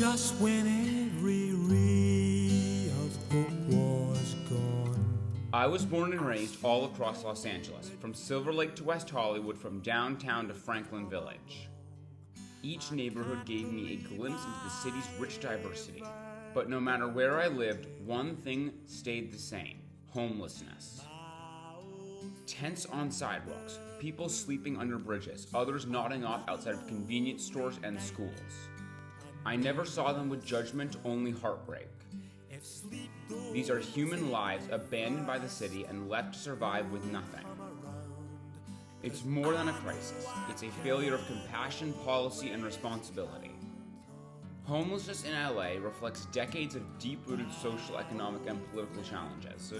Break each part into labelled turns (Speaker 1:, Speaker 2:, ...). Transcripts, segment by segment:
Speaker 1: Just when every ray of hope was gone.
Speaker 2: I was born and raised all across Los Angeles, from Silver Lake to West Hollywood, from downtown to Franklin Village. Each neighborhood gave me a glimpse into the city's rich diversity. But no matter where I lived, one thing stayed the same: homelessness. Tents on sidewalks, people sleeping under bridges, others nodding off outside of convenience stores and schools. I never saw them with judgment, only heartbreak. These are human lives abandoned by the city and left to survive with nothing. It's more than a crisis. It's a failure of compassion, policy, and responsibility. Homelessness in LA reflects decades of deep-rooted social, economic, and political challenges.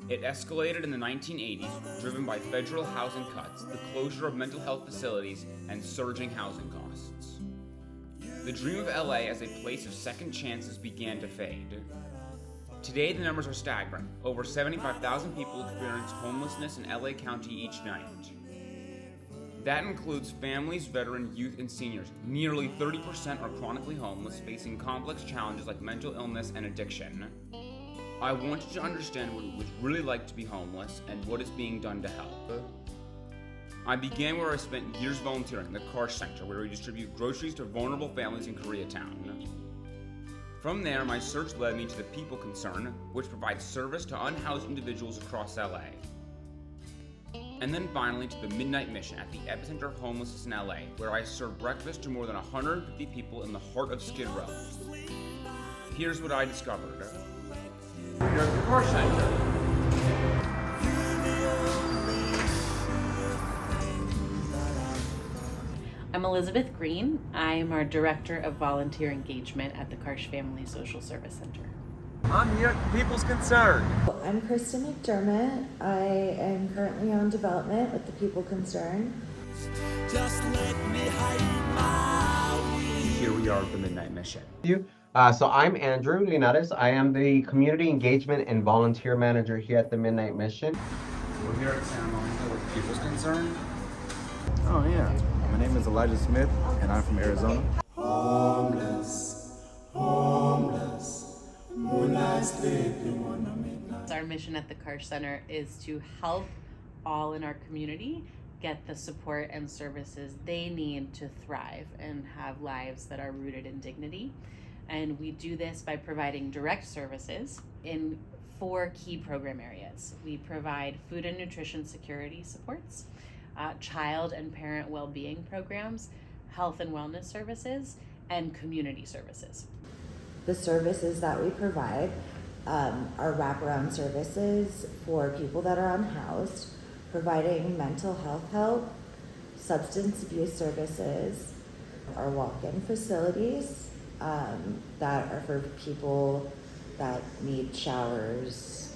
Speaker 2: It escalated in the 1980s, driven by federal housing cuts, the closure of mental health facilities, and surging housing costs. The dream of LA as a place of second chances began to fade. Today, the numbers are staggering. Over 75,000 people experience homelessness in LA County each night. That includes families, veterans, youth, and seniors. Nearly 30% are chronically homeless, facing complex challenges like mental illness and addiction. I wanted to understand what it was really like to be homeless and what is being done to help. I began where I spent years volunteering, the Car Center, where we distribute groceries to vulnerable families in Koreatown. From there, my search led me to the People Concern, which provides service to unhoused individuals across LA. And then finally to the Midnight Mission at the epicenter of homelessness in LA, where I serve breakfast to more than 150 people in the heart of Skid Row. Here's what I discovered. Here's the Car Center.
Speaker 3: I'm Elizabeth Green. I am our Director of Volunteer Engagement at the Karsh Family Social Service Center.
Speaker 4: I'm your People's Concern.
Speaker 5: I'm Kristen McDermott. I am currently on development with the People Concern.
Speaker 1: Just let me hide my way.
Speaker 2: Here we are at the Midnight Mission.
Speaker 4: So I'm Andrew Linares. I am the Community Engagement and Volunteer Manager here at the Midnight Mission.
Speaker 2: We're here at Santa Monica with People's Concern.
Speaker 6: Oh yeah, my name is Elijah Smith and I'm from Arizona.
Speaker 1: Homeless, homeless, moonlight sleeping on a midnight.
Speaker 3: Our mission at the Karsh Center is to help all in our community get the support and services they need to thrive and have lives that are rooted in dignity. And we do this by providing direct services in 4 key program areas. We provide food and nutrition security supports, child and parent well-being programs, health and wellness services, and community services.
Speaker 5: The services that we provide are wraparound services for people that are unhoused, providing mental health help, substance abuse services, our walk-in facilities that are for people that need showers,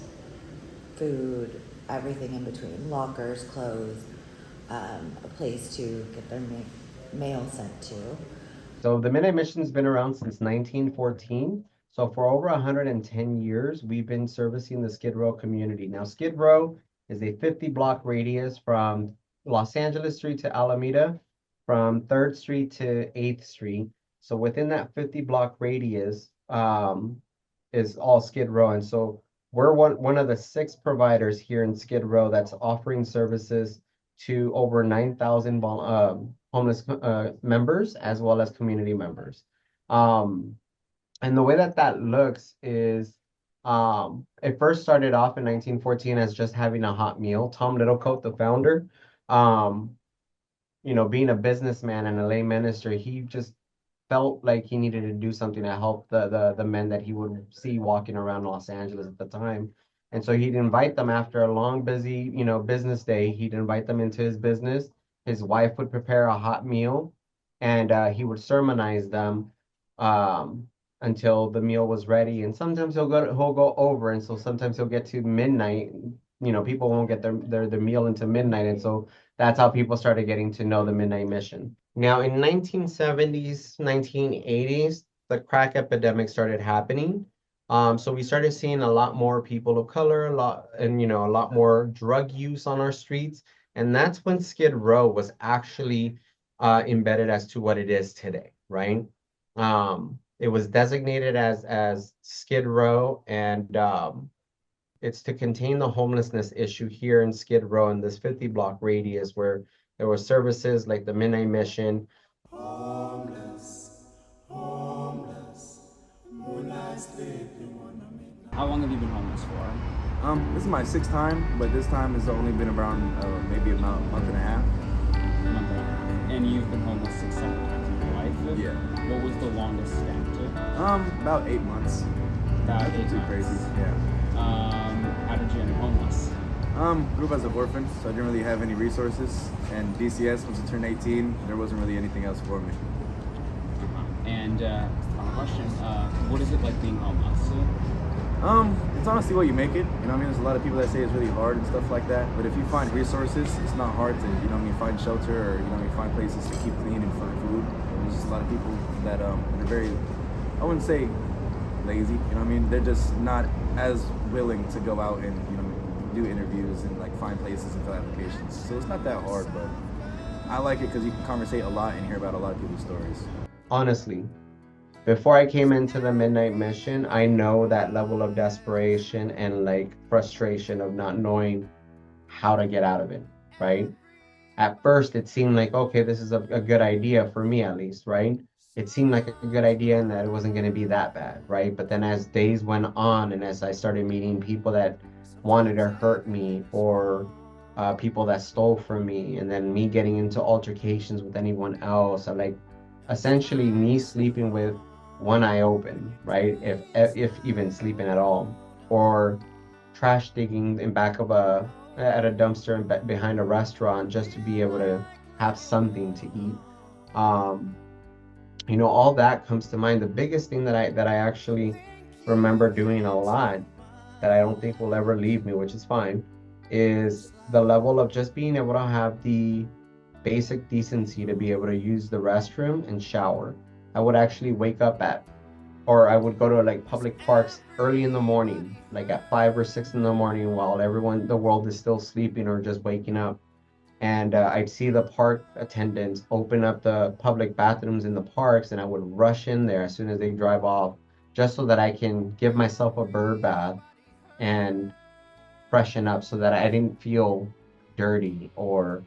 Speaker 5: food, everything in between, lockers, clothes, a place to get their mail sent to.
Speaker 4: So the Midnight Mission's been around since 1914. So for over 110 years, we've been servicing the Skid Row community. Now, Skid Row is a 50-block radius from Los Angeles Street to Alameda, from 3rd Street to 8th Street. So within that 50-block radius is all Skid Row. And so we're one of the 6 providers here in Skid Row that's offering services to over 9,000 homeless members as well as community members. And the way that looks is it first started off in 1914 as just having a hot meal. Tom Littlecoat, the founder, being a businessman and a lay minister, he just felt like he needed to do something to help the men that he would see walking around Los Angeles at the time. And so he'd invite them after a long, busy, business day. He'd invite them into his business. His wife would prepare a hot meal, and he would sermonize them until the meal was ready. And sometimes he'll go over, and so sometimes he'll get to midnight. People won't get their meal into midnight, and so that's how people started getting to know the Midnight Mission. Now, in 1970s, 1980s, the crack epidemic started happening. So we started seeing a lot more people of color, a lot more drug use on our streets. And that's when Skid Row was actually embedded as to what it is today, right? It was designated as Skid Row, and it's to contain the homelessness issue here in Skid Row in this 50 block radius where there were services like the Midnight Mission.
Speaker 1: Homeless, homeless, moonlight sleeping on a midnight.
Speaker 2: How long have you been homeless for?
Speaker 6: This is my sixth time, but this time has only been around maybe about a month and a half.
Speaker 2: A month and a half. And you've been homeless 6, 7 times in your life?
Speaker 6: Yeah.
Speaker 2: What was the longest stint?
Speaker 6: About 8 months.
Speaker 2: About 8
Speaker 6: Nothing too
Speaker 2: months.
Speaker 6: crazy. Yeah.
Speaker 2: How did you end up homeless?
Speaker 6: Grew up as an orphan, so I didn't really have any resources. And DCS, once I turned 18, there wasn't really anything else for me.
Speaker 2: And final question, what is it like being homeless?
Speaker 6: It's honestly what you make it. You know what I mean? There's a lot of people that say it's really hard and stuff like that. But if you find resources, it's not hard to, you know what I mean, find shelter or, you know what I mean, find places to keep clean and find food. There's just a lot of people that are very, I wouldn't say lazy, you know what I mean? They're just not as willing to go out and, you know, do interviews and like find places and fill applications. So it's not that hard, but I like it because you can conversate a lot and hear about a lot of people's stories.
Speaker 4: Honestly, before I came into the Midnight Mission, I know that level of desperation and like frustration of not knowing how to get out of it, right? At first, it seemed like, okay, this is a good idea for me at least, right? It seemed like a good idea and that it wasn't going to be that bad, right? But then as days went on and as I started meeting people that wanted to hurt me or people that stole from me, and then me getting into altercations with anyone else, or like essentially me sleeping with one eye open, right? If even sleeping at all, or trash digging in back of a at a dumpster and behind a restaurant just to be able to have something to eat. All that comes to mind. The biggest thing that I actually remember doing a lot that I don't think will ever leave me, which is fine, is the level of just being able to have the basic decency to be able to use the restroom and shower. I would actually wake up or I would go to like public parks early in the morning, like at 5 or 6 in the morning while the world is still sleeping or just waking up. And I'd see the park attendants open up the public bathrooms in the parks, and I would rush in there as soon as they drive off, just so that I can give myself a bird bath and freshen up so that I didn't feel dirty or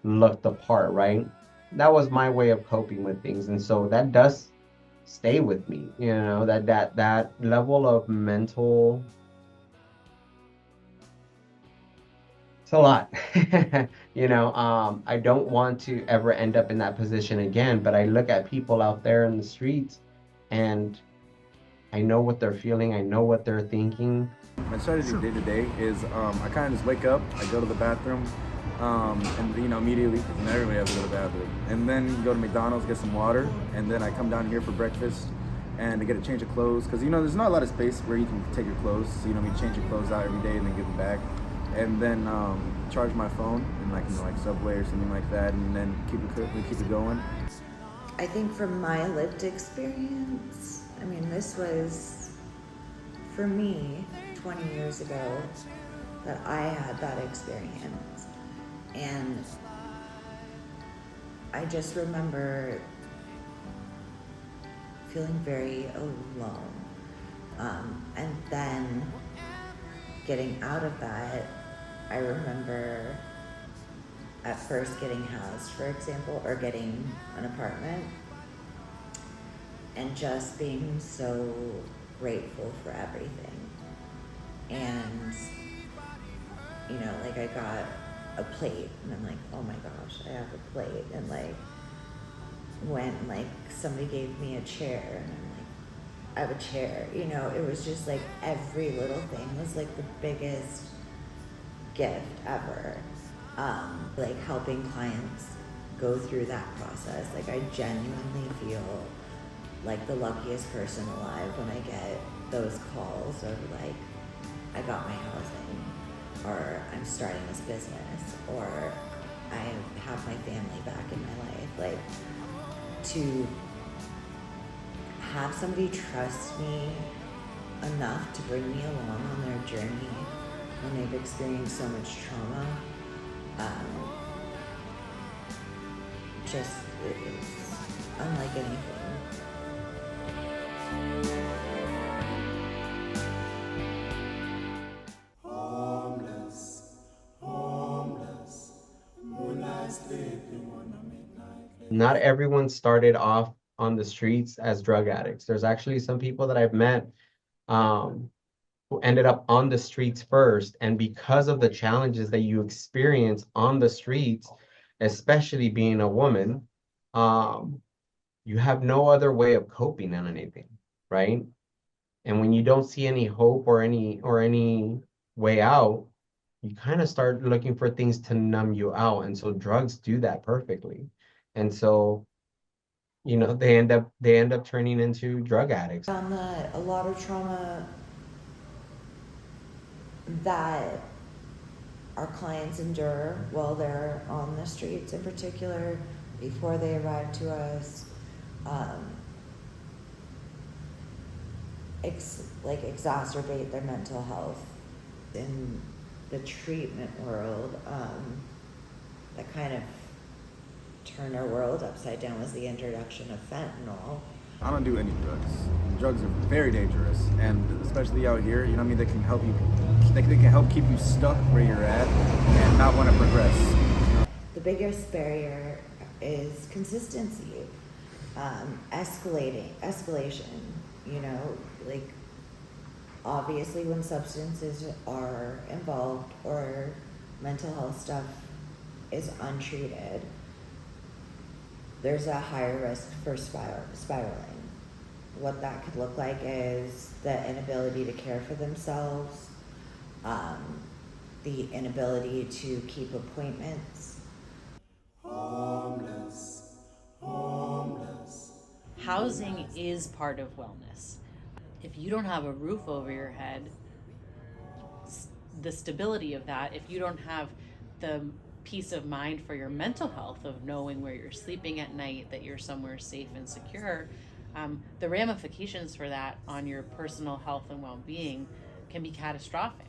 Speaker 4: look the part, right? That was my way of coping with things. And so that does stay with me, that level of mental, it's a lot. I don't want to ever end up in that position again, but I look at people out there in the streets and I know what they're feeling, I know what they're thinking.
Speaker 6: My strategy day to day is I kind of just wake up, I go to the bathroom, and immediately, because everybody has to go to the bathroom, and then go to McDonald's, get some water, and then I come down here for breakfast and to get a change of clothes, because there's not a lot of space where you can take your clothes, so you change your clothes out every day and then give them back, and then charge my phone in like Subway or something like that, and then keep it going.
Speaker 5: I think from my lived experience, this was, for me, 20 years ago that I had that experience. And I just remember feeling very alone. And then getting out of that, I remember at first getting housed, for example, or getting an apartment, and just being so grateful for everything. And, I got a plate, and I'm like, oh my gosh, I have a plate. And when somebody gave me a chair, and I'm like, I have a chair. It was just like every little thing was like the biggest gift ever. Helping clients go through that process. I genuinely feel like the luckiest person alive when I get those calls of I got my housing, or I'm starting this business, or I have my family back in my life. To have somebody trust me enough to bring me along on their journey when they've experienced so much trauma, just is unlike anything
Speaker 4: Not everyone started off on the streets as drug addicts. There's actually some people that I've met um, who ended up on the streets first. And because of the challenges that you experience on the streets, especially being a woman, um, you have no other way of coping on anything, right? And when you don't see any hope or any way out, you kind of start looking for things to numb you out. And so drugs do that perfectly. And so, they end up turning into drug addicts.
Speaker 5: Found that a lot of trauma that our clients endure while they're on the streets, in particular, before they arrive to us, exacerbate their mental health. In the treatment world, that kind of turned our world upside down was the introduction of fentanyl.
Speaker 6: I don't do any drugs. Drugs are very dangerous, and especially out here, you know what I mean? They can help you, they can help keep you stuck where you're at and not want to progress.
Speaker 5: The biggest barrier is consistency, escalation, like obviously when substances are involved or mental health stuff is untreated, there's a higher risk for spiraling. What that could look like is the inability to care for themselves, the inability to keep appointments.
Speaker 3: Housing is part of wellness. If you don't have a roof over your head, the stability of that, if you don't have the peace of mind for your mental health of knowing where you're sleeping at night, that you're somewhere safe and secure, the ramifications for that on your personal health and well-being can be catastrophic.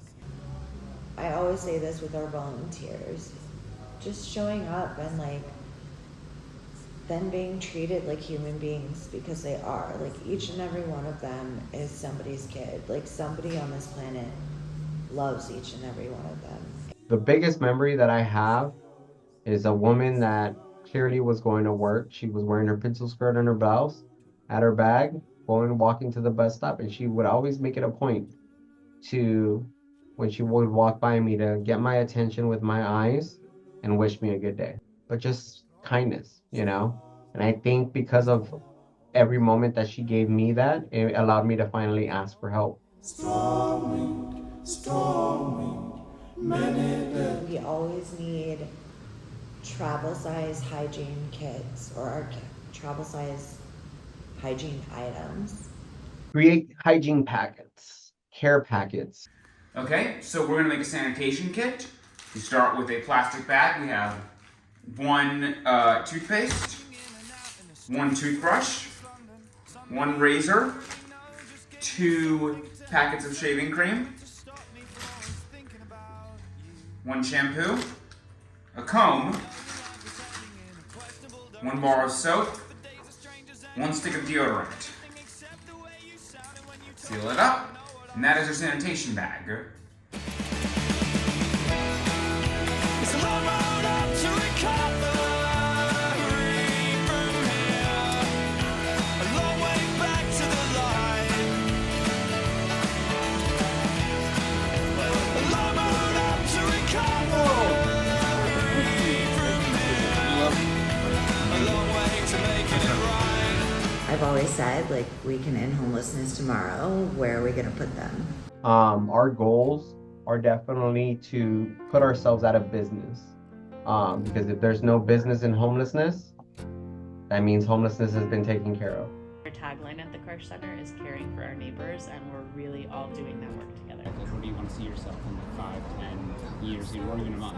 Speaker 5: I always say this with our volunteers, just showing up and them being treated like human beings, because they are. Each and every one of them is somebody's kid. Somebody on this planet loves each and every one of them.
Speaker 4: The biggest memory that I have is a woman that clearly was going to work. She was wearing her pencil skirt and her blouse, had her bag, walking to the bus stop, and she would always make it a point to, when she would walk by me, to get my attention with my eyes and wish me a good day. But just kindness, And I think because of every moment that she gave me that, it allowed me to finally ask for help.
Speaker 5: We always need travel size hygiene kits or travel size hygiene items.
Speaker 4: Create hygiene packets, care packets.
Speaker 2: Okay, so we're gonna make a sanitation kit. We start with a plastic bag. We have one toothpaste, one toothbrush, one razor, 2 packets of shaving cream, 1 shampoo, a comb, 1 bar of soap, 1 stick of deodorant. Seal it up, and that is your sanitation bag.
Speaker 1: It's a long road up to recovery from here. A long way back to the light. A long road up to recovery from here. A long way to making it right.
Speaker 5: I've always said, we can end homelessness tomorrow. Where are we going to put them?
Speaker 4: Our goals are definitely to put ourselves out of business. Because if there's no business in homelessness, that means homelessness has been taken care of.
Speaker 3: Our tagline at the Karsh Center is caring for our neighbors, and we're really all doing that work together.
Speaker 2: Where do you want to see yourself in 5, 10 years, or even a month?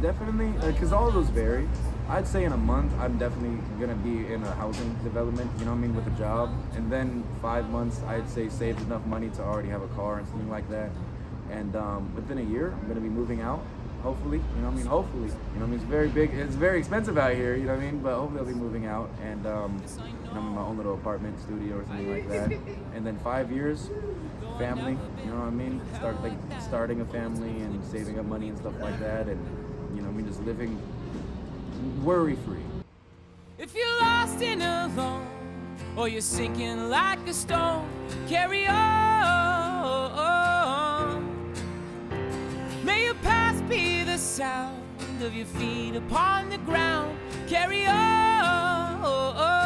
Speaker 6: Definitely, because all of those vary. I'd say in a month, I'm definitely gonna be in a housing development, with a job. And then 5 months, I'd say saved enough money to already have a car and something like that. And within a year, I'm gonna be moving out hopefully, you know what I mean, hopefully, you know what I mean, it's very big, it's very expensive out here, you know what I mean, but hopefully I'll be moving out, and, you know, I'm in my own little apartment studio or something like that, and then 5 years, family, you know what I mean, starting a family and saving up money and stuff like that, and, you know what I mean, just living worry-free.
Speaker 1: If you're lost and alone, or you're sinking like a stone, carry on. May your past be the sound of your feet upon the ground. Carry on.